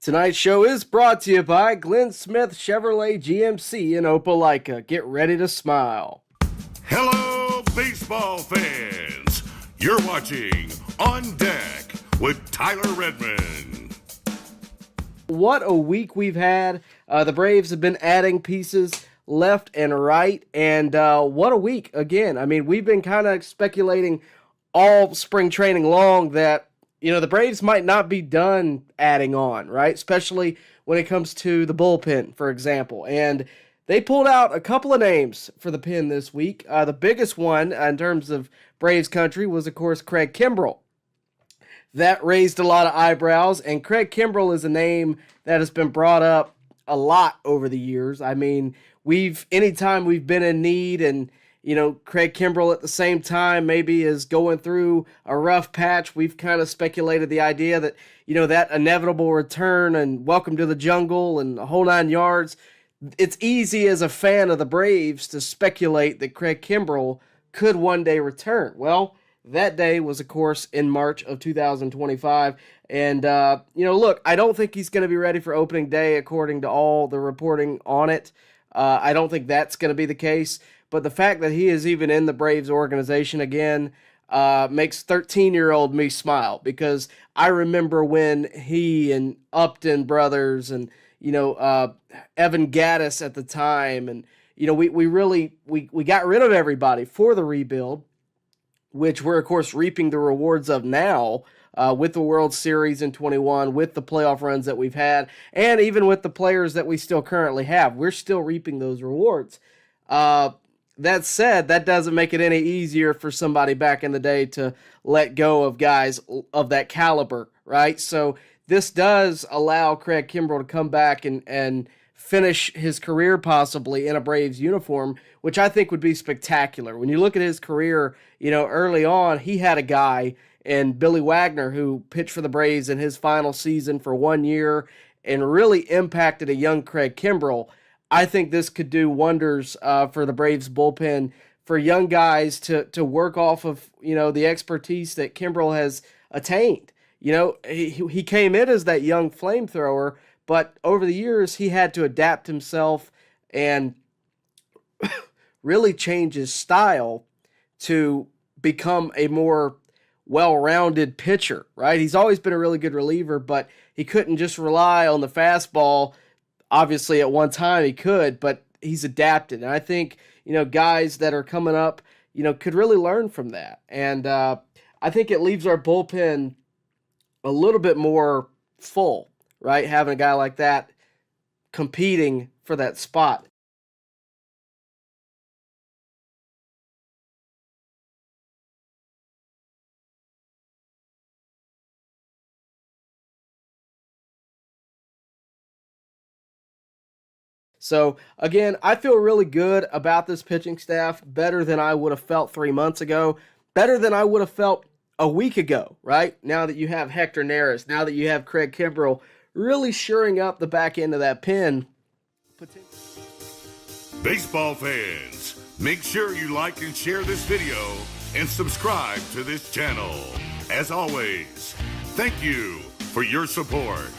Tonight's show is brought to you by Glenn Smith Chevrolet GMC in Opelika. Get ready to smile. Hello, baseball fans. You're watching On Deck with Tyler Redmond. What a week we've had. The Braves have been adding pieces left and right, and what a week again. I mean, we've been kind of speculating all spring training long that the Braves might not be done adding on, right? Especially when it comes to the bullpen, for example. And they pulled out a couple of names for the pen this week. The biggest one in terms of Braves country was, of course, Craig Kimbrel. That raised a lot of eyebrows, and Craig Kimbrel is a name that has been brought up a lot over the years. I mean, anytime we've been in need and Craig Kimbrel at the same time maybe is going through a rough patch, we've kind of speculated the idea that, that inevitable return and welcome to the jungle and the whole 9 yards. It's easy as a fan of the Braves to speculate that Craig Kimbrel could one day return. Well, that day was, of course, in March of 2025. And, look, I don't think he's going to be ready for opening day according to all the reporting on it. I don't think that's going to be the case. But the fact that he is even in the Braves organization again makes 13-year-old me smile, because I remember when he and Upton brothers and, Evan Gaddis at the time, and, we got rid of everybody for the rebuild, which we're, of course, reaping the rewards of now with the World Series in 21, with the playoff runs that we've had, and even with the players that we still currently have. We're still reaping those rewards. That said, that doesn't make it any easier for somebody back in the day to let go of guys of that caliber, right? So this does allow Craig Kimbrel to come back and finish his career possibly in a Braves uniform, which I think would be spectacular. When you look at his career, early on, he had a guy in Billy Wagner who pitched for the Braves in his final season for 1 year and really impacted a young Craig Kimbrel. I think this could do wonders for the Braves bullpen, for young guys to work off of, the expertise that Kimbrel has attained. He came in as that young flamethrower, but over the years he had to adapt himself and really change his style to become a more well-rounded pitcher, right? He's always been a really good reliever, but he couldn't just rely on the fastball. Obviously, at one time he could, but he's adapted. And I think, guys that are coming up, could really learn from that. And I think it leaves our bullpen a little bit more full, right? Having a guy like that competing for that spot. So, again, I feel really good about this pitching staff, better than I would have felt 3 months ago, better than I would have felt a week ago, right? Now that you have Hector Neris, now that you have Craig Kimbrel really shoring up the back end of that pen. Baseball fans, make sure you like and share this video and subscribe to this channel. As always, thank you for your support.